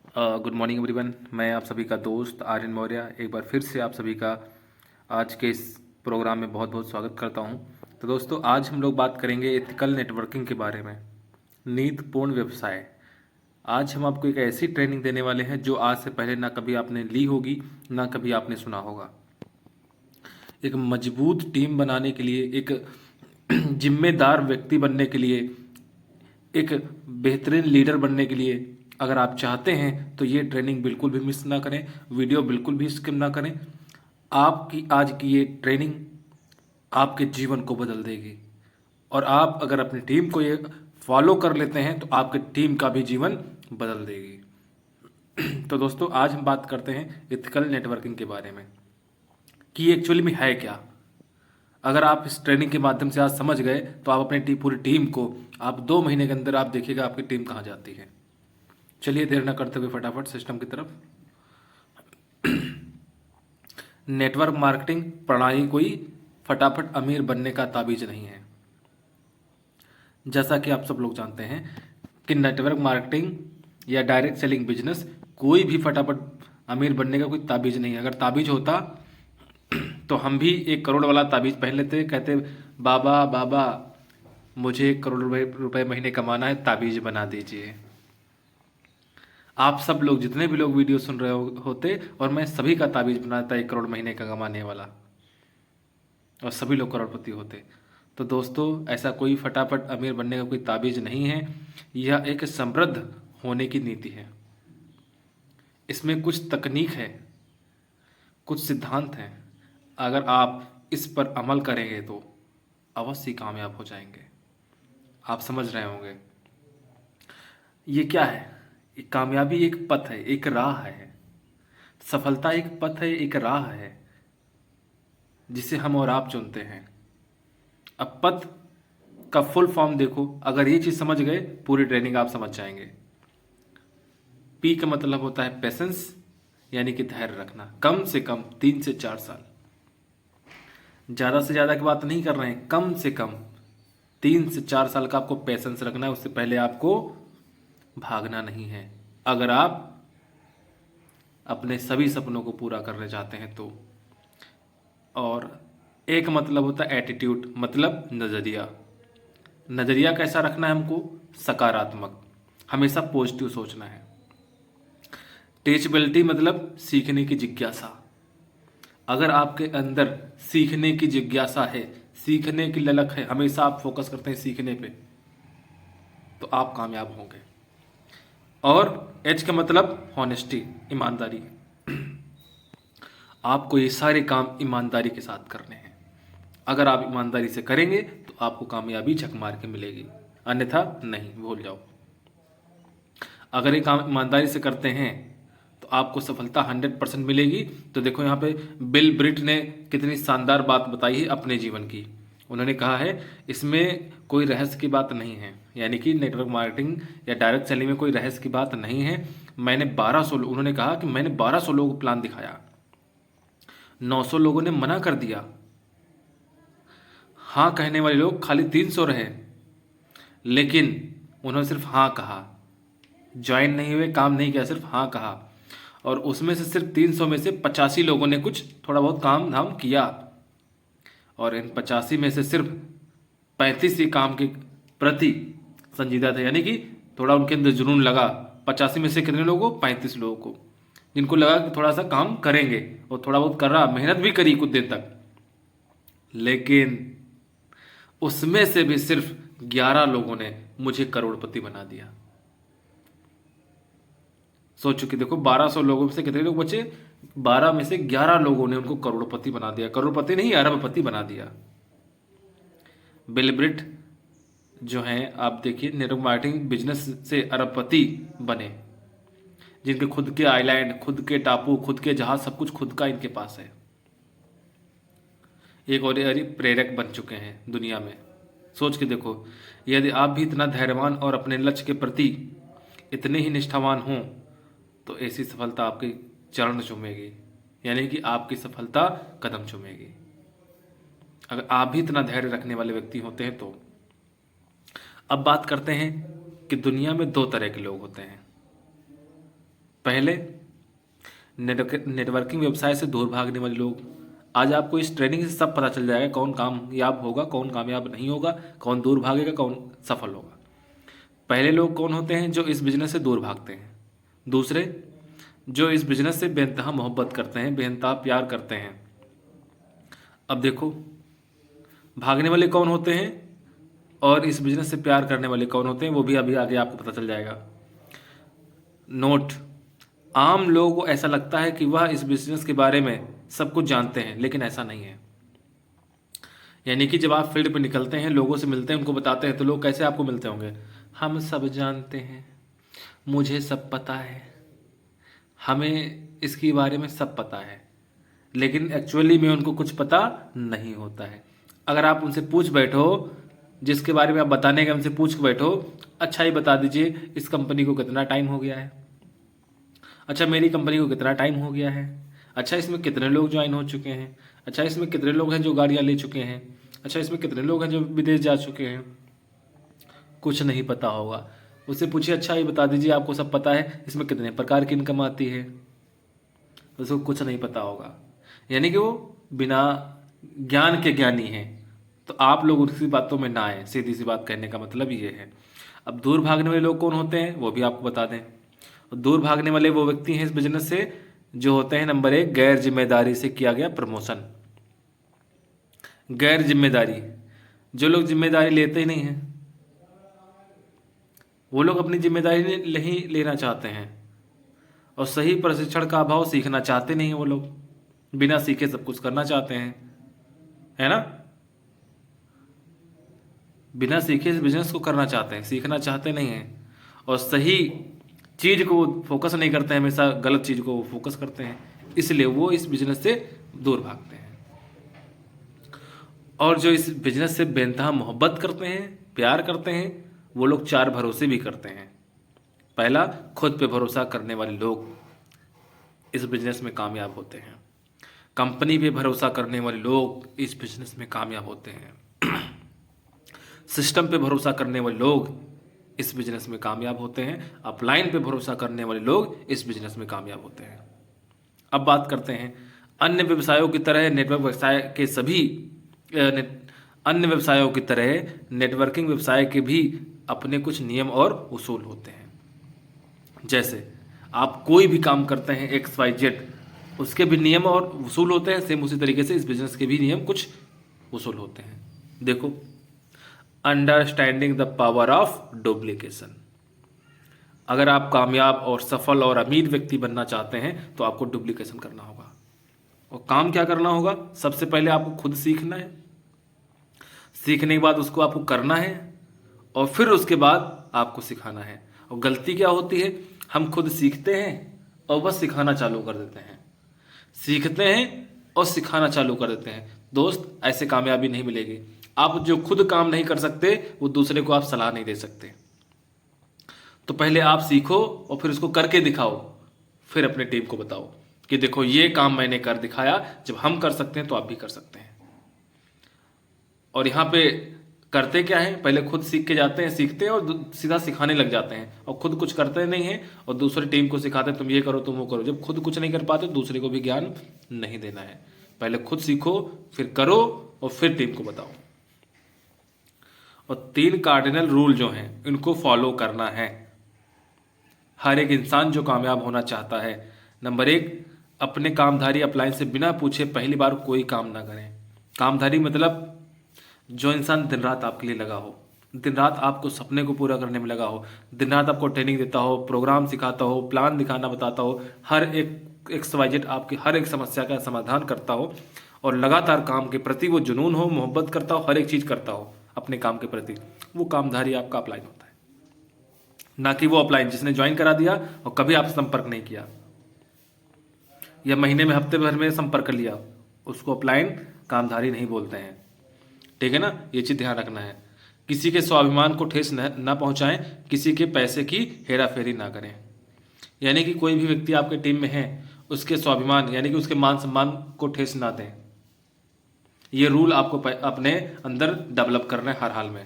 Good morning everyone. मैं आप सभी का दोस्त आर्यन मौर्य एक बार फिर से आप सभी का आज के इस प्रोग्राम में बहुत बहुत स्वागत करता हूं। तो दोस्तों, आज हम लोग बात करेंगे एथिकल नेटवर्किंग के बारे में, नीतिपूर्ण व्यवसाय। आज हम आपको एक ऐसी ट्रेनिंग देने वाले हैं जो आज से पहले ना कभी आपने ली होगी, ना कभी आपने सुना होगा। एक मजबूत टीम बनाने के लिए, एक जिम्मेदार व्यक्ति बनने के लिए, एक बेहतरीन लीडर बनने के लिए अगर आप चाहते हैं तो ये ट्रेनिंग बिल्कुल भी मिस ना करें, वीडियो बिल्कुल भी स्किप ना करें। आपकी आज की ये ट्रेनिंग आपके जीवन को बदल देगी, और आप अगर अपनी टीम को ये फॉलो कर लेते हैं तो आपकी टीम का भी जीवन बदल देगी। तो दोस्तों, आज हम बात करते हैं एथिकल नेटवर्किंग के बारे में कि एक्चुअली में है क्या। अगर आप इस ट्रेनिंग के माध्यम से आज समझ गए तो आप अपनी पूरी टीम को, आप 2 महीने के अंदर आप देखिएगा आपकी टीम कहाँ जाती है। चलिए देर न करते हुए फटाफट सिस्टम की तरफ। नेटवर्क मार्केटिंग प्रणाली कोई फटाफट अमीर बनने का ताबीज नहीं है। जैसा कि आप सब लोग जानते हैं कि नेटवर्क मार्केटिंग या डायरेक्ट सेलिंग बिजनेस कोई भी फटाफट अमीर बनने का कोई ताबीज नहीं है। अगर ताबीज होता तो हम भी 1 करोड़ वाला ताबीज पहन लेते, कहते बाबा बाबा मुझे 1 करोड़ रुपए महीने कमाना है, ताबीज बना दीजिए। आप सब लोग, जितने भी लोग वीडियो सुन रहे होते, और मैं सभी का ताबीज बनाता 1 करोड़ महीने का कमाने वाला, और सभी लोग करोड़पति होते। तो दोस्तों, ऐसा कोई फटाफट अमीर बनने का कोई ताबीज नहीं है। यह एक समृद्ध होने की नीति है। इसमें कुछ तकनीक है, कुछ सिद्धांत हैं। अगर आप इस पर अमल करेंगे तो अवश्य कामयाब हो जाएंगे। आप समझ रहे होंगे ये क्या है। ये कामयाबी एक पथ है, एक राह है। सफलता एक पथ है, एक राह है जिसे हम और आप चुनते हैं। अब पथ का फुल फॉर्म देखो, अगर ये चीज समझ गए पूरी ट्रेनिंग आप समझ जाएंगे। पी का मतलब होता है पेशेंस, यानी कि धैर्य रखना। कम से कम 3 से 4 साल, ज्यादा से ज्यादा की बात नहीं कर रहे हैं, कम से कम 3 से 4 साल का आपको पेशेंस रखना है। उससे पहले आपको भागना नहीं है, अगर आप अपने सभी सपनों को पूरा करना चाहते हैं तो। और एक मतलब होता है एटीट्यूड, मतलब नज़रिया। नज़रिया कैसा रखना है हमको? सकारात्मक, हमेशा पॉजिटिव सोचना है। टीचबिलिटी मतलब सीखने की जिज्ञासा। अगर आपके अंदर सीखने की जिज्ञासा है, सीखने की ललक है, हमेशा आप फोकस करते हैं सीखने पे, तो आप कामयाब होंगे। और एच का मतलब हॉनेस्टी, ईमानदारी। आपको ये सारे काम ईमानदारी के साथ करने हैं। अगर आप ईमानदारी से करेंगे तो आपको कामयाबी झक मार के मिलेगी, अन्यथा नहीं, भूल जाओ। अगर ये काम ईमानदारी से करते हैं तो आपको सफलता 100% मिलेगी। तो देखो यहाँ पे बिल ब्रिट ने कितनी शानदार बात बताई है अपने जीवन की। उन्होंने कहा है इसमें कोई रहस्य की बात नहीं है, यानी कि नेटवर्क मार्केटिंग या डायरेक्ट सेलिंग में कोई रहस्य की बात नहीं है। मैंने 1200, उन्होंने कहा कि मैंने 1200 लोगों को प्लान दिखाया, 900 लोगों ने मना कर दिया, हाँ कहने वाले लोग खाली 300 रहे। लेकिन उन्होंने सिर्फ हाँ कहा, ज्वाइन नहीं हुए, काम नहीं किया, सिर्फ हाँ कहा। और उसमें से सिर्फ 300 में से 85 लोगों ने कुछ थोड़ा बहुत काम धाम किया, और इन 85 में से सिर्फ 35 ही काम के प्रति संजीदा थे, यानी कि थोड़ा उनके अंदर जुनून लगा। 85 में से कितने लोगों को? 35 लोगों को, जिनको लगा कि थोड़ा सा काम करेंगे, और थोड़ा बहुत कर रहा, मेहनत भी करी कुछ देर तक। लेकिन उसमें से भी सिर्फ 11 लोगों ने मुझे करोड़पति बना दिया। सोच चुके, देखो 1200 लोगों में से कितने लोग बचे? 12 में से 11 लोगों ने उनको करोड़पति बना दिया। करोड़पति नहीं, अरबपति बना दिया। बिल ब्रिट जो हैं, आप देखिए, नेटवर्क मार्केटिंग बिजनेस से अरबपति बने, जिनके खुद के आइलैंड, खुद के टापू, खुद के जहाज, सब कुछ खुद का इनके पास है। एक और प्रेरक बन चुके हैं दुनिया में। सोच के देखो, यदि आप भी इतना धैर्यवान और अपने लक्ष्य के प्रति इतने ही निष्ठावान हों तो ऐसी सफलता आपके चरण चूमेगी, यानी कि आपकी सफलता कदम चूमेगी। अगर आप भी इतना धैर्य रखने वाले व्यक्ति होते हैं तो। अब बात करते हैं कि दुनिया में 2 तरह के लोग होते हैं। पहले नेटवर्किंग व्यवसाय से दूर भागने वाले लोग। आज आपको इस ट्रेनिंग से सब पता चल जाएगा कौन कामयाब होगा, कौन कामयाब नहीं होगा, कौन दूर भागेगा, कौन सफल होगा। पहले लोग कौन होते हैं? जो इस बिजनेस से दूर भागते हैं। दूसरे, जो इस बिजनेस से बेइंतहा मोहब्बत करते हैं, बेइंतहा प्यार करते हैं। अब देखो, भागने वाले कौन होते हैं और इस बिजनेस से प्यार करने वाले कौन होते हैं, वो भी अभी आगे आपको पता चल जाएगा। नोट, आम लोगों को ऐसा लगता है कि वह इस बिजनेस के बारे में सब कुछ जानते हैं, लेकिन ऐसा नहीं है। यानी कि जब आप फील्ड पर निकलते हैं, लोगों से मिलते हैं, उनको बताते हैं, तो लोग कैसे आपको मिलते होंगे? हम सब जानते हैं, मुझे सब पता है, हमें इसके बारे में सब पता है, लेकिन एक्चुअली में उनको कुछ पता नहीं होता है। अगर आप उनसे पूछ बैठो, जिसके बारे में आप बताने के उनसे पूछ के बैठो, अच्छा ही बता दीजिए इस कंपनी को कितना टाइम हो गया है, अच्छा मेरी कंपनी को कितना टाइम हो गया है, अच्छा इसमें कितने लोग ज्वाइन हो चुके हैं, अच्छा इसमें कितने लोग हैं जो गाड़ियाँ ले चुके हैं, अच्छा इसमें कितने लोग हैं जो विदेश जा चुके हैं, कुछ नहीं पता होगा। उससे पूछिए, अच्छा ये बता दीजिए आपको सब पता है, इसमें कितने प्रकार की इनकम आती है, उसको कुछ नहीं पता होगा। यानी कि वो बिना ज्ञान के ज्ञानी हैं। तो आप लोग उनकी बातों में ना आए, सीधी सी बात कहने का मतलब ये है। अब दूर भागने वाले लोग कौन होते हैं वो भी आपको बता दें। दूर भागने वाले वो व्यक्ति हैं इस बिजनेस से जो होते हैं, नंबर 1, गैर जिम्मेदारी से किया गया प्रमोशन। गैर जिम्मेदारी, जो लोग जिम्मेदारी लेते ही नहीं हैं, वो लोग अपनी जिम्मेदारी नहीं लेना चाहते हैं, और सही प्रशिक्षण का अभाव, सीखना चाहते नहीं हैं वो लोग, बिना सीखे सब कुछ करना चाहते हैं, है ना? बिना सीखे इस बिजनेस को करना चाहते हैं, सीखना चाहते नहीं हैं, और सही चीज को फोकस नहीं करते हैं, हमेशा गलत चीज को फोकस करते हैं, इसलिए वो इस बिजनेस से दूर भागते हैं। और जो इस बिजनेस से बेइंतहा मोहब्बत करते हैं, प्यार करते हैं, वो लोग 4 भरोसे भी करते हैं। पहला, खुद पे भरोसा करने वाले लोग इस बिजनेस में कामयाब होते हैं। कंपनी पे भरोसा करने वाले लोग इस बिजनेस में कामयाब होते हैं। सिस्टम पे भरोसा करने वाले लोग इस बिजनेस में कामयाब होते हैं। अपलाइन पे भरोसा करने वाले लोग इस बिजनेस में कामयाब होते हैं। अब बात करते हैं, अन्य व्यवसायों की तरह नेटवर्क व्यवसाय के सभी अन्य व्यवसायों की तरह नेटवर्किंग व्यवसाय के भी अपने कुछ नियम और उसूल होते हैं। जैसे आप कोई भी काम करते हैं XYZ, उसके भी नियम और उसूल होते हैं। सेम उसी तरीके से इस बिजनेस के भी नियम कुछ उसूल होते हैं। देखो, understanding the power of duplication. अगर आप कामयाब और सफल और अमीर व्यक्ति बनना चाहते हैं तो आपको डुप्लीकेशन करना होगा। और काम क्या करना होगा? सबसे पहले आपको खुद सीखना है, सीखने के बाद उसको आपको करना है, और फिर उसके बाद आपको सिखाना है। और गलती क्या होती है? हम खुद सीखते हैं और बस सिखाना चालू कर देते हैं, सीखते हैं और सिखाना चालू कर देते हैं। दोस्त, ऐसे कामयाबी नहीं मिलेगी। आप जो खुद काम नहीं कर सकते वो दूसरे को आप सलाह नहीं दे सकते। तो पहले आप सीखो और फिर उसको करके दिखाओ, फिर अपने टीम को बताओ कि देखो ये काम मैंने कर दिखाया। जब हम कर सकते हैं तो आप भी कर सकते हैं। और यहाँ पे करते क्या है? पहले खुद सीख के जाते हैं, सीखते हैं और सीधा सिखाने लग जाते हैं, और खुद कुछ करते नहीं हैं और दूसरी टीम को सिखाते हैं तुम ये करो, तुम वो करो। जब खुद कुछ नहीं कर पाते दूसरे को भी ज्ञान नहीं देना है। पहले खुद सीखो, फिर करो और फिर टीम को बताओ। और 3 कार्डिनल रूल जो हैं इनको फॉलो करना है हर एक इंसान जो कामयाब होना चाहता है। नंबर 1, अपने कामधारी अपलाइन से बिना पूछे पहली बार कोई काम ना करें। कामधारी मतलब जो इंसान दिन रात आपके लिए लगा हो, दिन रात आपको सपने को पूरा करने में लगा हो, दिन रात आपको ट्रेनिंग देता हो, प्रोग्राम सिखाता हो, प्लान दिखाना बताता हो, हर एक XYZ आपकी हर एक समस्या का समाधान करता हो, और लगातार काम के प्रति वो जुनून हो, मोहब्बत करता हो, हर एक चीज़ करता हो अपने काम के प्रति, वो कामधारी आपका अपलाइन होता है। ना कि वो अपलाइन जिसने ज्वाइन करा दिया और कभी आपसे संपर्क नहीं किया, या महीने में हफ्ते भर में संपर्क कर लिया, उसको अपलाइन कामधारी नहीं बोलते हैं। ठीक है ना? ये चीज़ ध्यान रखना है। किसी के स्वाभिमान को ठेस न पहुंचाएं, किसी के पैसे की हेरा फेरी ना करें। यानी कि कोई भी व्यक्ति आपके टीम में है, उसके स्वाभिमान यानी कि उसके मान सम्मान को ठेस ना दें। ये रूल आपको अपने अंदर डेवलप करना है हर हाल में।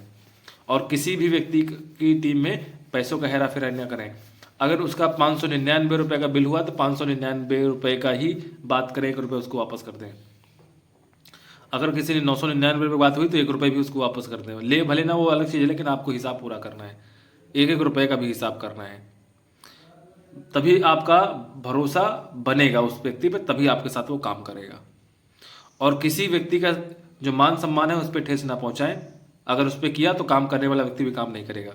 और किसी भी व्यक्ति की टीम में पैसों का हेरा फेरी ना करें। अगर उसका 599 रुपये का बिल हुआ तो 599 रुपये का ही बात करें, 1 रुपये उसको वापस कर दें। अगर किसी ने 999 रुपये बात हुई तो 1 रुपये भी उसको वापस कर दें। ले भले ना, वो अलग चीज़ है, लेकिन आपको हिसाब पूरा करना है, 1-1 रुपये का भी हिसाब करना है। तभी आपका भरोसा बनेगा उस व्यक्ति पे, तभी आपके साथ वो काम करेगा। और किसी व्यक्ति का जो मान सम्मान है उस पर ठेस ना पहुंचाएं। अगर उस पर किया तो काम करने वाला व्यक्ति भी काम नहीं करेगा।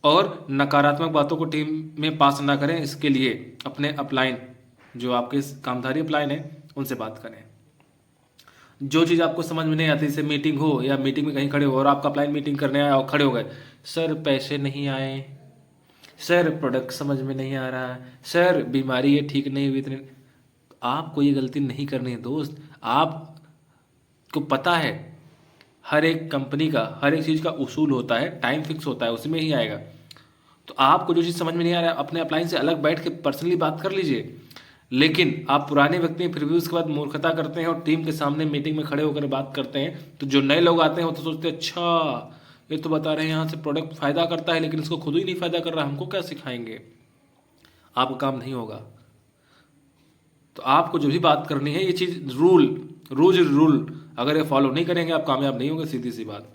और नकारात्मक बातों को टीम में पास ना करें। इसके लिए अपने अपलाइन, जो आपके कामधारी अपलाइन है, उनसे बात करें। जो चीज़ आपको समझ में नहीं आती, जैसे मीटिंग हो या मीटिंग में कहीं खड़े हो और आपका अपलाइन मीटिंग करने आया और खड़े हो गए, सर पैसे नहीं आए, सर प्रोडक्ट समझ में नहीं आ रहा, सर बीमारी है ठीक नहीं हुई, इतने। आपको ये गलती नहीं करनी है दोस्त। आपको पता है हर एक कंपनी का, हर एक चीज़ का उसूल होता है, टाइम फिक्स होता है, उसमें ही आएगा। तो आपको जो चीज़ समझ में नहीं आ रहा है, अपने अपलाइन से अलग बैठ के पर्सनली बात कर लीजिए। लेकिन आप पुराने व्यक्ति हैं, फिर भी उसके बाद मूर्खता करते हैं और टीम के सामने मीटिंग में खड़े होकर बात करते हैं, तो जो नए लोग आते हैं वो तो सोचते हैं अच्छा ये तो बता रहे हैं यहाँ से प्रोडक्ट फायदा करता है, लेकिन इसको खुद ही नहीं फायदा कर रहा, हमको क्या सिखाएंगे। आपका काम नहीं होगा। तो आपको जो भी बात करनी है, ये चीज़ रूल अगर ये फॉलो नहीं करेंगे आप कामयाब नहीं होंगे, सीधी सी बात।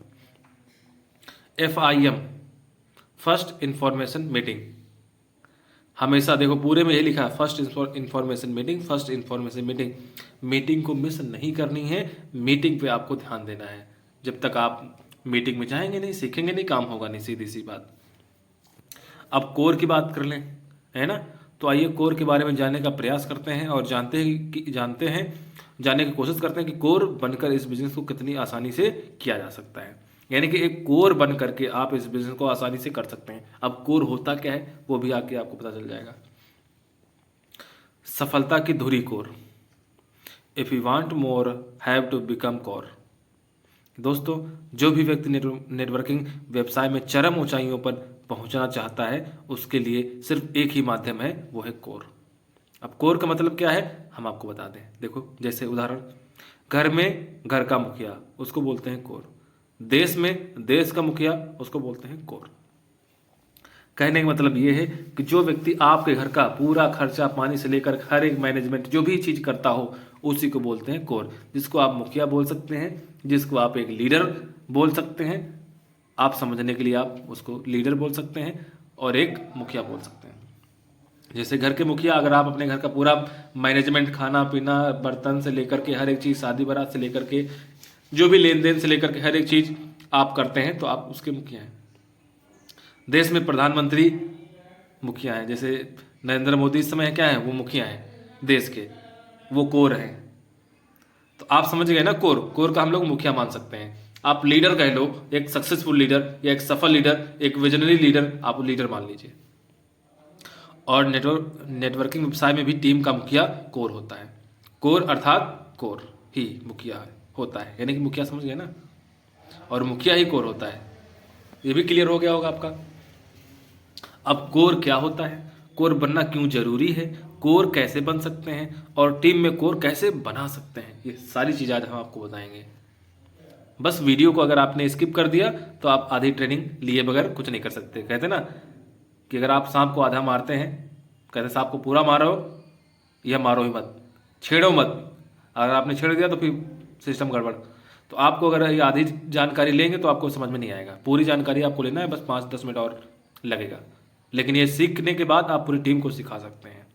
FIM, first information meeting. हमेशा देखो पूरे में यही लिखा है, first information meeting, first information meeting. Meeting को मिस नहीं करनी है, मीटिंग पे आपको ध्यान देना है। जब तक आप मीटिंग में जाएंगे नहीं, सीखेंगे नहीं, काम होगा नहीं, सीधी सी बात। अब कोर की बात कर लें, है ना। तो आइए कोर के बारे में जानने का प्रयास करते हैं और जानने की कोशिश करते हैं कि कोर बनकर इस बिजनेस को कितनी आसानी से किया जा सकता है। यानी कि एक कोर बन करके आप इस बिजनेस को आसानी से कर सकते हैं। अब कोर होता क्या है वो भी आके आपको पता चल जाएगा। सफलता की धुरी core. If you want more, have to become core. दोस्तों, जो भी व्यक्ति नेटवर्किंग व्यवसाय में चरम ऊंचाइयों पर पहुंचना चाहता है, उसके लिए सिर्फ एक ही माध्यम है, वो है कोर। अब कोर का मतलब क्या है हम आपको बता दें। देखो, जैसे उदाहरण, घर में घर का मुखिया, उसको बोलते हैं कोर। देश में देश का मुखिया, उसको बोलते हैं कोर। कहने का मतलब ये है कि जो व्यक्ति आपके घर का पूरा खर्चा पानी से लेकर हर एक मैनेजमेंट जो भी चीज़ करता हो, उसी को बोलते हैं कोर। जिसको आप मुखिया बोल सकते हैं, जिसको आप एक लीडर बोल सकते हैं। आप समझने के लिए आप उसको लीडर बोल सकते हैं और एक मुखिया बोल सकते हैं। जैसे घर के मुखिया, अगर आप अपने घर का पूरा मैनेजमेंट, खाना पीना, बर्तन से लेकर के हर एक चीज़, शादी बारात से लेकर के जो भी लेन देन से लेकर के हर एक चीज़ आप करते हैं, तो आप उसके मुखिया हैं। देश में प्रधानमंत्री मुखिया हैं, जैसे नरेंद्र मोदी इस समय क्या है, वो मुखिया हैं देश के, वो कोर हैं। तो आप समझ गए ना, कोर का हम लोग मुखिया मान सकते हैं। आप लीडर कह लो, एक सक्सेसफुल लीडर या एक सफल लीडर, एक विजनरी लीडर, आप लीडर मान लीजिए। और नेटवर्किंग व्यवसाय में भी टीम का मुखिया कोर होता है। कोर अर्थात कोर ही मुखिया होता है, यानी कि मुखिया समझ गए ना, और मुखिया ही कोर होता है। ये भी क्लियर हो गया होगा आपका। अब कोर क्या होता है, कोर बनना क्यों जरूरी है, कोर कैसे बन सकते हैं और टीम में कोर कैसे बना सकते हैं, ये सारी चीज़ आज हम आपको बताएंगे। बस वीडियो को अगर आपने स्किप कर दिया तो आप आधी ट्रेनिंग लिए बगैर कुछ नहीं कर सकते। कहते ना कि अगर आप सांप को आधा मारते हैं, कहते सांप को पूरा मारो या मारो ही मत, छेड़ो मत। अगर आपने छेड़ दिया तो फिर सिस्टम गड़बड़। तो आपको अगर ये आधी जानकारी लेंगे तो आपको समझ में नहीं आएगा। पूरी जानकारी आपको लेना है, बस 5-10 मिनट और लगेगा, लेकिन ये सीखने के बाद आप पूरी टीम को सिखा सकते हैं।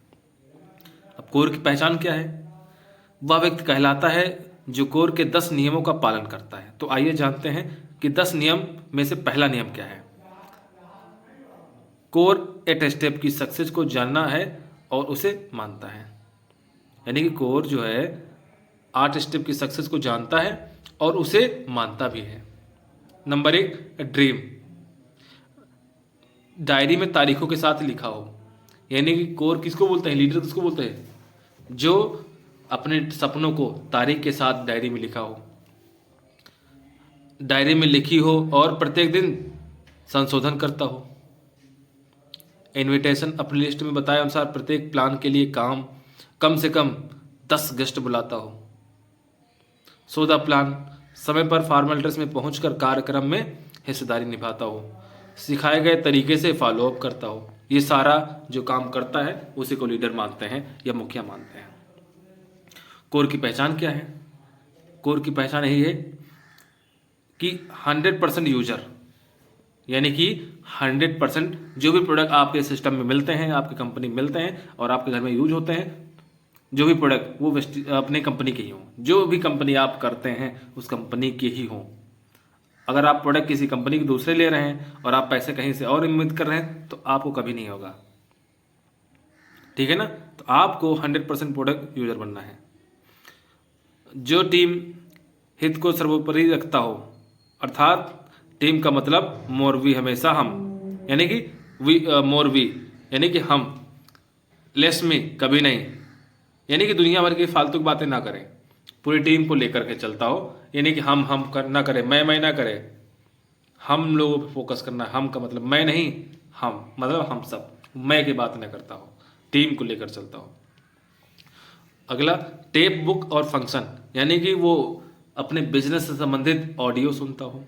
अब कोर की पहचान क्या है? वह व्यक्ति कहलाता है जो कोर के 10 नियमों का पालन करता है। तो आइए जानते हैं कि 10 नियम में से पहला नियम क्या है। कोर 8 स्टेप की सक्सेस को जानना है और उसे मानता है। यानी कि कोर जो है 8 स्टेप की सक्सेस को जानता है और उसे मानता भी है। Number 1, dream. डायरी में तारीखों के साथ लिखा हो। यानी कि कोर किसको बोलते हैं, लीडर किसको बोलते हैं, जो अपने सपनों को तारीख के साथ डायरी में लिखा हो, डायरी में लिखी हो और प्रत्येक दिन संशोधन करता हो। इनविटेशन अपनी लिस्ट में बताए अनुसार प्रत्येक प्लान के लिए कम से कम 10 गेस्ट बुलाता हो। सौदा प्लान, समय पर फॉर्मल ड्रेस में पहुंचकर कार्यक्रम में हिस्सेदारी निभाता हो। सिखाए गए तरीके से फॉलोअप करता हो। ये सारा जो काम करता है उसी को लीडर मानते हैं या मुखिया मानते हैं। कोर की पहचान क्या है? कोर की पहचान यही है कि 100% यूजर, यानी कि 100% जो भी प्रोडक्ट आपके सिस्टम में मिलते हैं, आपकी कंपनी में मिलते हैं और आपके घर में यूज होते हैं, जो भी प्रोडक्ट वो अपने कंपनी के ही हों। जो भी कंपनी आप करते हैं उस कंपनी के ही हों। अगर आप प्रोडक्ट किसी कंपनी के दूसरे ले रहे हैं और आप पैसे कहीं से और उम्मीद कर रहे हैं तो आपको कभी नहीं होगा, ठीक है ना। तो आपको 100% प्रोडक्ट यूजर बनना है। जो टीम हित को सर्वोपरि रखता हो, अर्थात टीम का मतलब मोर वी हमेशा हम, यानी कि वी मोर वी, यानी कि हम, लेस में कभी नहीं, यानी कि दुनिया भर की फालतू की बातें ना करें, पूरी टीम को लेकर के चलता हो। यानी कि हम ना करें, मैं ना करें, हम लोगों पे फोकस करना। हम का मतलब मैं नहीं, हम मतलब हम सब, मैं की बात ना करता हो, टीम को लेकर चलता हो। अगला टेप बुक और फंक्शन, यानी कि वो अपने बिजनेस से संबंधित ऑडियो सुनता हो,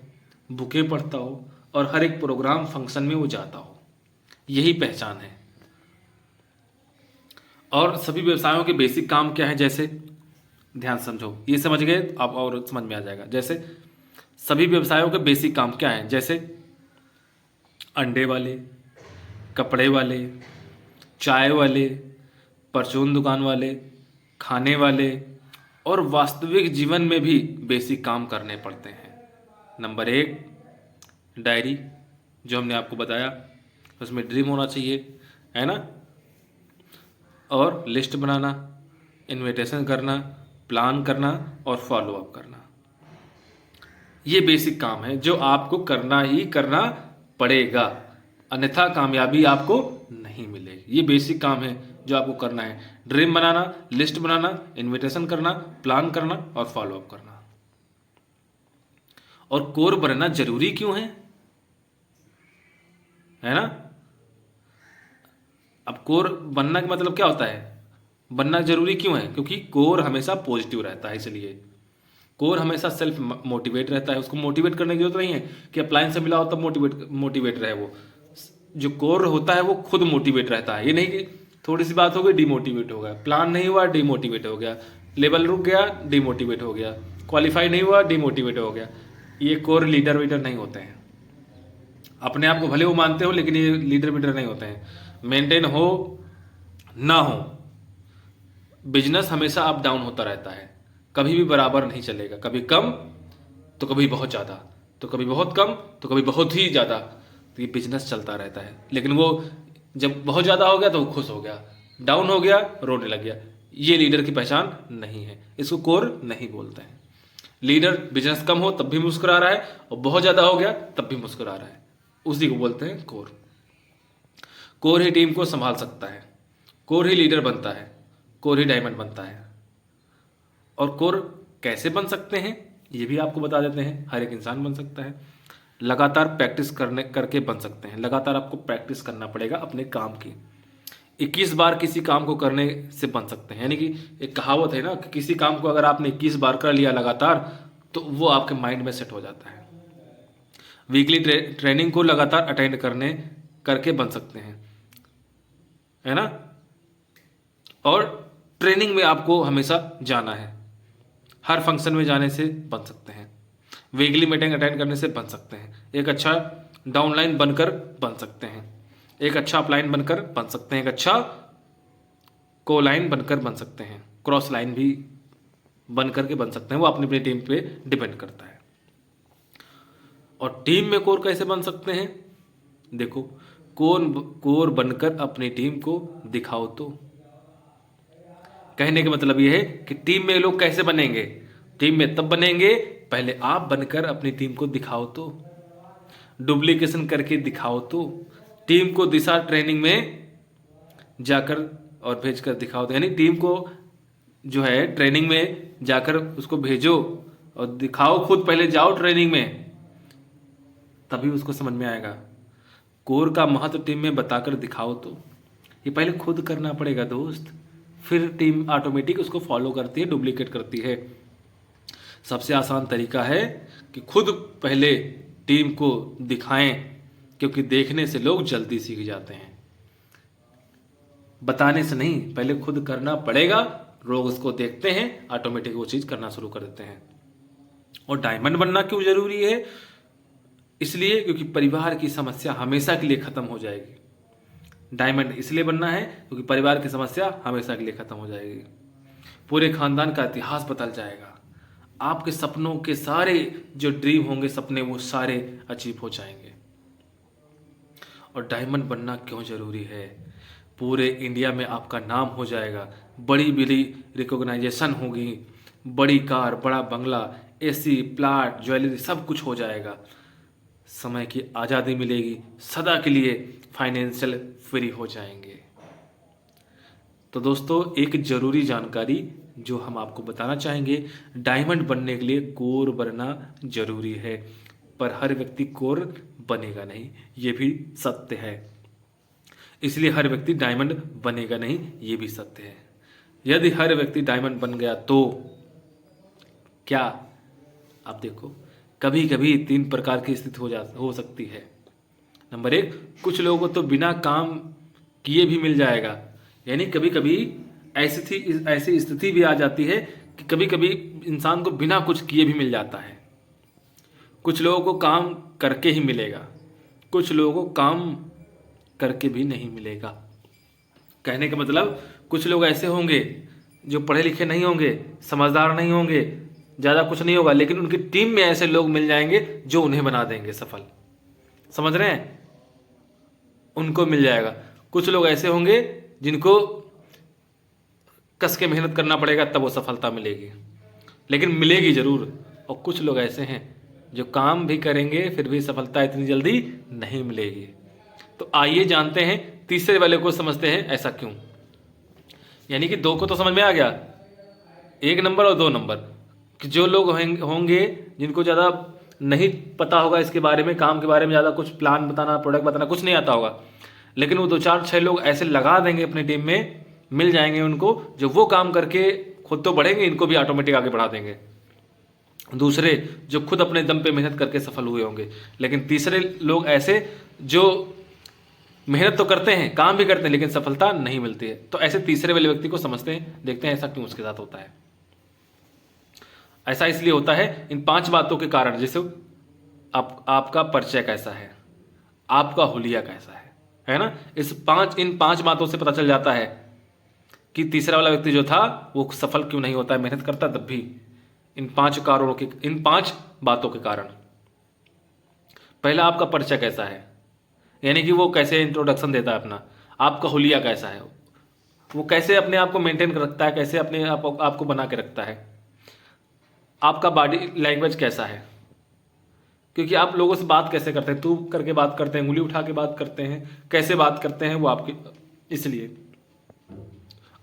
बुकें पढ़ता हो और हर एक प्रोग्राम फंक्शन में वो जाता हो। यही पहचान है। और सभी व्यवसायों के बेसिक काम क्या है, जैसे ध्यान समझो, ये समझ गए अब और समझ में आ जाएगा। जैसे सभी व्यवसायों के बेसिक काम क्या हैं, जैसे अंडे वाले, कपड़े वाले, चाय वाले, परचून दुकान वाले, खाने वाले, और वास्तविक जीवन में भी बेसिक काम करने पड़ते हैं। नंबर 1 डायरी, जो हमने आपको बताया, उसमें ड्रीम होना चाहिए, है ना। और लिस्ट बनाना, इन्विटेशन करना, प्लान करना और फॉलो अप करना। ये बेसिक काम है जो आपको करना ही करना पड़ेगा, अन्यथा कामयाबी आपको नहीं मिलेगी। ये बेसिक काम है जो आपको करना है। ड्रीम बनाना, लिस्ट बनाना, इन्विटेशन करना, प्लान करना और फॉलो अप करना। और कोर बनना जरूरी क्यों है ना। अब कोर बनना का मतलब क्या होता है, बनना जरूरी क्यों है? क्योंकि कोर हमेशा पॉजिटिव रहता है, इसलिए कोर हमेशा सेल्फ मोटिवेट रहता है। उसको मोटिवेट करने की जरूरत नहीं है कि अप्लायंस से मिला हो तब मोटिवेट रहे। वो जो कोर होता है वो खुद मोटिवेट रहता है। ये नहीं कि थोड़ी सी बात हो गई डिमोटिवेट हो गया, प्लान नहीं हुआ डिमोटिवेट हो गया, लेवल रुक गया डिमोटिवेट हो गया, क्वालिफाई नहीं हुआ डिमोटिवेट हो गया। ये कोर लीडर वीडर नहीं होते हैं। अपने आप को भले वो मानते हो लेकिन ये लीडर वीडर नहीं होते हैं। मेंटेन हो ना हो, बिजनेस हमेशा अप डाउन होता रहता है, कभी भी बराबर नहीं चलेगा। कभी कम तो कभी बहुत ज़्यादा, तो कभी बहुत कम तो कभी बहुत ही ज़्यादा। तो ये बिजनेस चलता रहता है। लेकिन वो जब बहुत ज़्यादा हो गया तो वो खुश हो गया, डाउन हो गया रोने लग गया। ये लीडर की पहचान नहीं है, इसको कोर नहीं बोलते हैं। लीडर बिजनेस कम हो तब भी मुस्कुरा रहा है और बहुत ज़्यादा हो गया तब भी मुस्कुरा रहा है, उसी को बोलते हैं कोर। कोर ही टीम को संभाल सकता है, कोर ही लीडर बनता है, कोर ही डायमंड बनता है। और कोर कैसे बन सकते हैं ये भी आपको बता देते हैं। हर एक इंसान बन सकता है, लगातार प्रैक्टिस करके बन सकते हैं। लगातार आपको प्रैक्टिस करना पड़ेगा अपने काम की। 21 बार किसी काम को करने से बन सकते हैं। यानी कि एक कहावत है ना कि किसी काम को अगर आपने 21 बार कर लिया लगातार तो वो आपके माइंड में सेट हो जाता है। वीकली ट्रेनिंग को लगातार अटेंड करके बन सकते हैं, है ना। और ट्रेनिंग में आपको हमेशा जाना है, हर फंक्शन में जाने से बन सकते हैं। वीकली मीटिंग अटेंड करने से बन सकते हैं। एक अच्छा डाउनलाइन बनकर बन सकते हैं, एक अच्छा अपलाइन बनकर बन सकते हैं, एक अच्छा को लाइन बनकर बन सकते हैं, क्रॉस लाइन भी बन करके बन सकते हैं। वो अपनी अपनी टीम पे डिपेंड करता है। और टीम में कोर कैसे बन सकते हैं, देखो, कोर बनकर अपनी टीम को दिखाओ। तो कहने का मतलब यह है कि टीम में लोग कैसे बनेंगे, टीम में तब बनेंगे पहले आप बनकर अपनी टीम को दिखाओ। तो डुप्लीकेशन करके दिखाओ। तो टीम को दिशा ट्रेनिंग में जाकर और भेजकर दिखाओ। तो यानी टीम को जो है ट्रेनिंग में जाकर उसको भेजो और दिखाओ। खुद पहले जाओ ट्रेनिंग में, तभी उसको समझ में आएगा। कोर का महत्व टीम में बताकर दिखाओ। तो ये पहले खुद करना पड़ेगा दोस्त, फिर टीम ऑटोमेटिक उसको फॉलो करती है, डुप्लीकेट करती है। सबसे आसान तरीका है कि खुद पहले टीम को दिखाएं, क्योंकि देखने से लोग जल्दी सीख जाते हैं। बताने से नहीं, पहले खुद करना पड़ेगा। लोग उसको देखते हैं, ऑटोमेटिक वो चीज़ करना शुरू कर देते हैं। और डायमंड बनना क्यों जरूरी है? इसलिए क्योंकि परिवार की समस्या हमेशा के लिए खत्म हो जाएगी। डायमंड इसलिए बनना है क्योंकि परिवार की समस्या हमेशा के लिए खत्म हो जाएगी। पूरे खानदान का इतिहास बदल जाएगा। आपके सपनों के सारे जो ड्रीम होंगे, सपने, वो सारे अचीव हो जाएंगे। और डायमंड बनना क्यों जरूरी है? पूरे इंडिया में आपका नाम हो जाएगा, बड़ी बड़ी रिकॉग्नाइजेशन होगी, बड़ी कार, बड़ा बंगला, एसी, प्लाट, ज्वेलरी, सब कुछ हो जाएगा। समय की आज़ादी मिलेगी, सदा के लिए फाइनेंशियल फ्री हो जाएंगे। तो दोस्तों, एक ज़रूरी जानकारी जो हम आपको बताना चाहेंगे, डायमंड बनने के लिए कोर बनना जरूरी है, पर हर व्यक्ति कोर बनेगा नहीं, ये भी सत्य है। इसलिए हर व्यक्ति डायमंड बनेगा नहीं, ये भी सत्य है। यदि हर व्यक्ति डायमंड बन गया तो क्या, आप देखो, कभी कभी 3 प्रकार की स्थिति हो सकती है। नंबर 1, कुछ लोगों को तो बिना काम किए भी मिल जाएगा। यानी कभी कभी ऐसी स्थिति भी आ जाती है कि कभी कभी इंसान को बिना कुछ किए भी मिल जाता है। कुछ लोगों को काम करके ही मिलेगा, कुछ लोगों को काम करके भी नहीं मिलेगा। कहने का मतलब, कुछ लोग ऐसे होंगे जो पढ़े लिखे नहीं होंगे, समझदार नहीं होंगे, ज़्यादा कुछ नहीं होगा, लेकिन उनकी टीम में ऐसे लोग मिल जाएंगे जो उन्हें बना देंगे सफल। समझ रहे हैं? उनको मिल जाएगा। कुछ लोग ऐसे होंगे जिनको कस के मेहनत करना पड़ेगा, तब वो सफलता मिलेगी, लेकिन मिलेगी ज़रूर। और कुछ लोग ऐसे हैं जो काम भी करेंगे फिर भी सफलता इतनी जल्दी नहीं मिलेगी। तो आइए जानते हैं, तीसरे वाले को समझते हैं ऐसा क्यों। यानी कि 2 को तो समझ में आ गया, 1 नंबर और 2 नंबर, कि जो लोग होंगे जिनको ज़्यादा नहीं पता होगा इसके बारे में, काम के बारे में ज़्यादा कुछ प्लान बताना, प्रोडक्ट बताना कुछ नहीं आता होगा, लेकिन वो 2-4-6 लोग ऐसे लगा देंगे अपनी टीम में, मिल जाएंगे उनको, जो वो काम करके खुद तो बढ़ेंगे, इनको भी ऑटोमेटिक आगे बढ़ा देंगे। दूसरे जो खुद अपने दम पे मेहनत करके सफल हुए होंगे। लेकिन तीसरे लोग ऐसे जो मेहनत तो करते हैं, काम भी करते हैं, लेकिन सफलता नहीं मिलती है। तो ऐसे तीसरे वाले व्यक्ति को समझते हैं, देखते हैं ऐसा क्यों उसके साथ होता है। ऐसा इसलिए होता है इन 5 बातों के कारण। जैसे आपका परिचय कैसा है, आपका हुलिया कैसा है ना? इन 5 बातों से पता चल जाता है कि तीसरा वाला व्यक्ति जो था वो सफल क्यों नहीं होता है, मेहनत करता तब भी। इन 5 बातों के कारण। पहला, आपका परिचय कैसा है, यानी कि वो कैसे इंट्रोडक्शन देता है अपना। आपका हुलिया कैसा है, वो कैसे अपने आप को मेंटेन कर रखता है, कैसे अपने आप को बना के रखता है। आपका बॉडी लैंग्वेज कैसा है, क्योंकि आप लोगों से बात कैसे करते हैं, तू करके बात करते हैं, उंगली उठा के बात करते हैं, कैसे बात करते हैं वो आपकी, इसलिए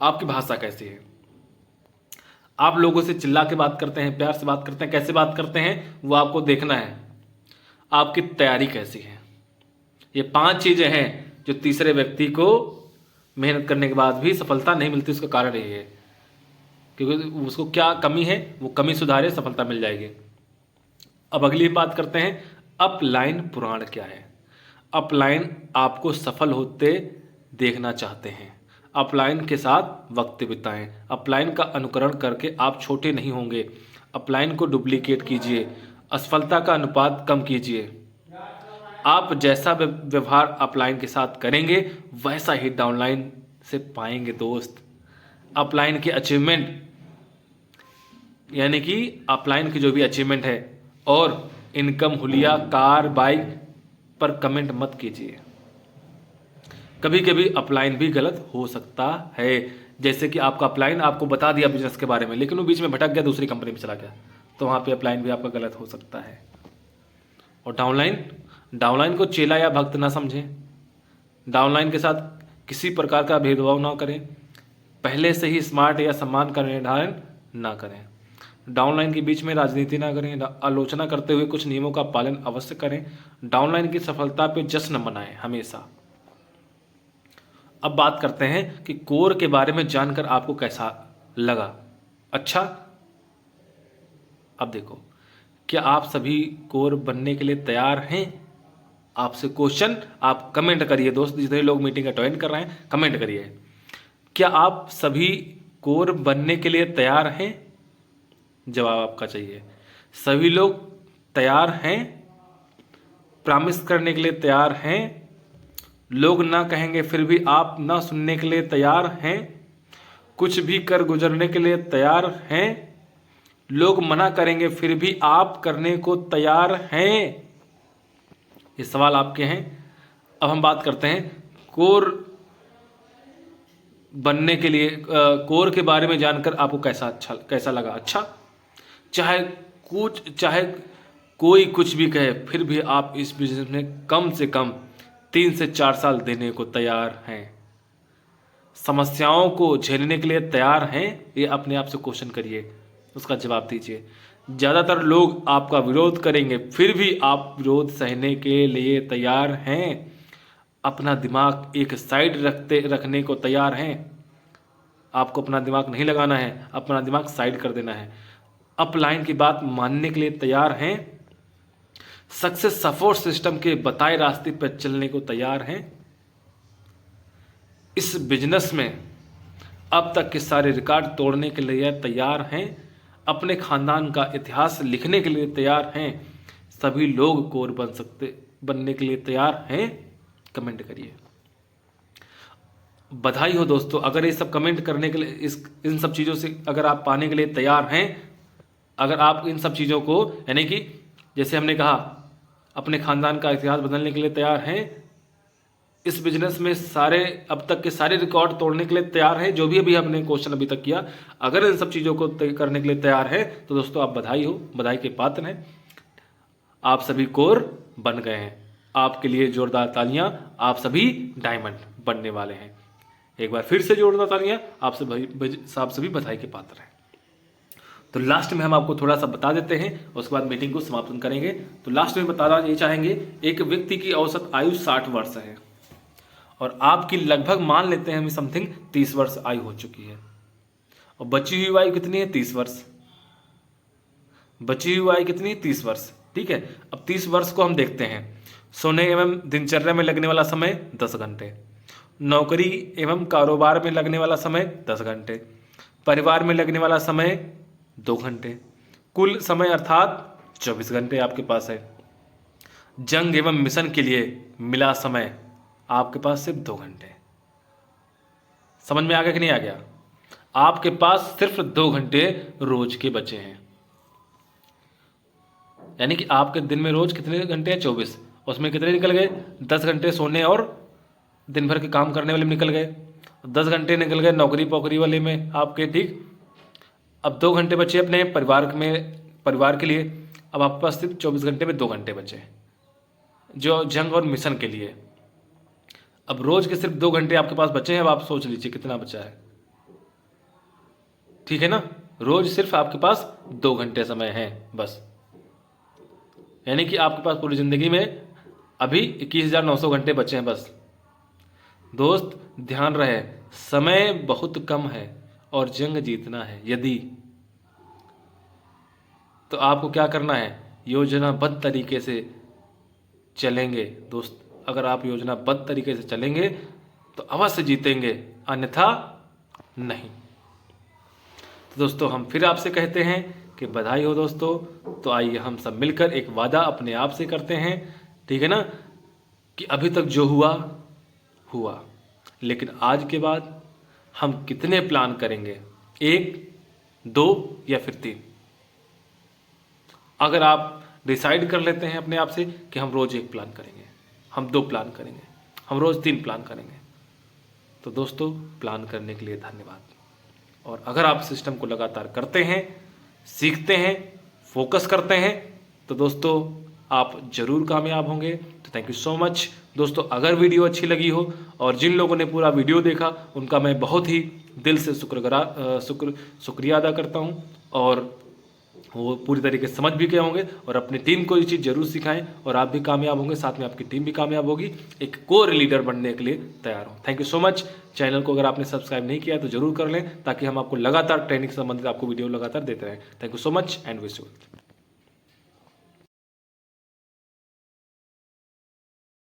आपकी भाषा कैसी है। आप लोगों से चिल्ला के बात करते हैं, प्यार से बात करते हैं, कैसे बात करते हैं वो आपको देखना है। आपकी तैयारी कैसी है। ये 5 चीजें हैं जो तीसरे व्यक्ति को मेहनत करने के बाद भी सफलता नहीं मिलती। उसका कारण यही है क्योंकि उसको क्या कमी है, वो कमी सुधारे, सफलता मिल जाएगी। अब अगली बात करते हैं, अपलाइन पुराण क्या है। अपलाइन आपको सफल होते देखना चाहते हैं। अपलाइन के साथ वक्त बिताएं। अपलाइन का अनुकरण करके आप छोटे नहीं होंगे। अपलाइन को डुप्लीकेट कीजिए। असफलता का अनुपात कम कीजिए। आप जैसा व्यवहार अपलाइन के साथ करेंगे वैसा ही डाउनलाइन से पाएंगे दोस्त। अपलाइन की अचीवमेंट, यानी कि अपलाइन की जो भी अचीवमेंट है और इनकम, हुलिया, कार, बाइक पर कमेंट मत कीजिए। कभी कभी अपलाइन भी गलत हो सकता है। जैसे कि आपका अपलाइन आपको बता दिया बिजनेस के बारे में, लेकिन वो बीच में भटक गया, दूसरी कंपनी में चला गया, तो वहाँ पे अपलाइन भी आपका गलत हो सकता है। और डाउनलाइन को चेला या भक्त ना समझें। डाउनलाइन के साथ किसी प्रकार का भेदभाव ना करें। पहले से ही स्मार्ट या सम्मान का निर्धारण ना करें। डाउनलाइन के बीच में राजनीति ना करें। आलोचना करते हुए कुछ नियमों का पालन अवश्य करें। डाउनलाइन की सफलता पे जश्न मनाएं हमेशा। अब बात करते हैं कि कोर के बारे में जानकर आपको कैसा लगा। अच्छा, अब देखो, क्या आप सभी कोर बनने के लिए तैयार हैं? आपसे क्वेश्चन, आप कमेंट करिए दोस्त। जितने लोग मीटिंग अटेंड कर रहे हैं कमेंट करिए। क्या आप सभी कोर बनने के लिए तैयार हैं? जवाब आपका चाहिए। सभी लोग तैयार हैं? प्रॉमिस करने के लिए तैयार हैं? लोग ना कहेंगे फिर भी आप ना सुनने के लिए तैयार हैं? कुछ भी कर गुजरने के लिए तैयार हैं? लोग मना करेंगे फिर भी आप करने को तैयार हैं? ये सवाल आपके हैं। अब हम बात करते हैं कोर बनने के लिए। कोर के बारे में जानकर आपको कैसा लगा? अच्छा, चाहे कोई कुछ भी कहे फिर भी आप इस बिजनेस में कम से कम 3 से 4 साल देने को तैयार हैं। समस्याओं को झेलने के लिए तैयार हैं? ये अपने आप से क्वेश्चन करिए, उसका जवाब दीजिए। ज़्यादातर लोग आपका विरोध करेंगे फिर भी आप विरोध सहने के लिए तैयार हैं? अपना दिमाग एक साइड रखने को तैयार हैं? आपको अपना दिमाग नहीं लगाना है, अपना दिमाग साइड कर देना है। अपलाइन की बात मानने के लिए तैयार हैं? सक्सेस सपोर्ट सिस्टम के बताए रास्ते पर चलने को तैयार हैं? इस बिजनेस में अब तक के सारे रिकॉर्ड तोड़ने के लिए तैयार हैं? अपने खानदान का इतिहास लिखने के लिए तैयार हैं? सभी लोग कोर बनने के लिए तैयार हैं? कमेंट करिए। बधाई हो दोस्तों, अगर ये सब कमेंट करने के लिए इन सब चीज़ों से अगर आप पाने के लिए तैयार हैं, अगर आप इन सब चीज़ों को यानी कि जैसे हमने कहा अपने खानदान का इतिहास बदलने के लिए तैयार हैं, इस बिजनेस में सारे अब तक के सारे रिकॉर्ड तोड़ने के लिए तैयार हैं, जो भी अभी हमने क्वेश्चन अभी तक किया, अगर इन सब चीज़ों को करने के लिए तैयार हैं तो दोस्तों आप बधाई हो, बधाई के पात्र हैं। आप सभी कोर बन गए हैं। आपके लिए जोरदार तालियां। आप सभी डायमंड बनने वाले हैं। एक बार फिर से जोरदार तालियां। आप सभी बधाई के पात्र हैं। तो लास्ट में हम आपको थोड़ा सा बता देते हैं, उसके बाद मीटिंग को समापन करेंगे। तो लास्ट में बताना ये चाहेंगे, एक व्यक्ति की औसत आयु 60 वर्ष है और आपकी लगभग मान लेते हैं हम समथिंग 30 वर्ष आयु हो चुकी है, और बची हुई आयु कितनी है? 30 वर्ष। बची हुई आयु कितनी है? 30 वर्ष। ठीक है, अब 30 वर्ष को हम देखते हैं। सोने एवं दिनचर्या में लगने वाला समय 10 घंटे, नौकरी एवं कारोबार में लगने वाला समय 10 घंटे, परिवार में लगने वाला समय 2 घंटे, कुल समय अर्थात 24 घंटे आपके पास है। जंग एवं मिशन के लिए मिला समय आपके पास सिर्फ 2 घंटे। समझ में आ गया कि नहीं आ गया? आपके पास सिर्फ 2 घंटे रोज के बचे हैं। यानी कि आपके दिन में रोज कितने घंटे हैं? 24। उसमें कितने निकल गए? 10 घंटे सोने और दिन भर के काम करने वाले में निकल गए, 10 घंटे निकल गए नौकरी पोकरी वाले में आपके। ठीक, अब 2 घंटे बचे अपने परिवार के लिए। अब आपके पास सिर्फ 24 घंटे में 2 घंटे बचे जो जंग और मिशन के लिए। अब रोज के सिर्फ 2 घंटे आपके पास बचे हैं। अब आप सोच लीजिए कितना बचा है। ठीक है ना? रोज सिर्फ आपके पास 2 घंटे समय है बस। यानी कि आपके पास पूरी जिंदगी में अभी 21,900 घंटे बचे हैं बस। दोस्त ध्यान रहे, समय बहुत कम है और जंग जीतना है यदि, तो आपको क्या करना है? योजनाबद्ध तरीके से चलेंगे दोस्त। अगर आप योजनाबद्ध तरीके से चलेंगे तो अवश्य जीतेंगे, अन्यथा नहीं। तो दोस्तों हम फिर आपसे कहते हैं कि बधाई हो दोस्तों। तो आइए हम सब मिलकर एक वादा अपने आप से करते हैं, ठीक है ना, कि अभी तक जो हुआ, लेकिन आज के बाद हम कितने प्लान करेंगे? 1, 2 या फिर 3? अगर आप डिसाइड कर लेते हैं अपने आप से कि हम रोज 1 प्लान करेंगे, हम 2 प्लान करेंगे, हम रोज 3 प्लान करेंगे, तो दोस्तों प्लान करने के लिए धन्यवाद। और अगर आप सिस्टम को लगातार करते हैं, सीखते हैं, फोकस करते हैं, तो दोस्तों आप जरूर कामयाब होंगे। तो थैंक यू सो मच दोस्तों। अगर वीडियो अच्छी लगी हो और जिन लोगों ने पूरा वीडियो देखा उनका मैं बहुत ही दिल से शुक्रिया अदा करता हूं, और वो पूरी तरीके से समझ भी गए होंगे और अपनी टीम को ये चीज़ जरूर सिखाएं और आप भी कामयाब होंगे, साथ में आपकी टीम भी कामयाब होगी, एक कोर लीडर बनने के लिए तैयार हो। Thank you so much. Channel को अगर आपने सब्सक्राइब नहीं किया तो जरूर कर लें, ताकि हम आपको लगातार ट्रेनिंग से संबंधित आपको वीडियो लगातार देते रहें। Thank you so much and wish you.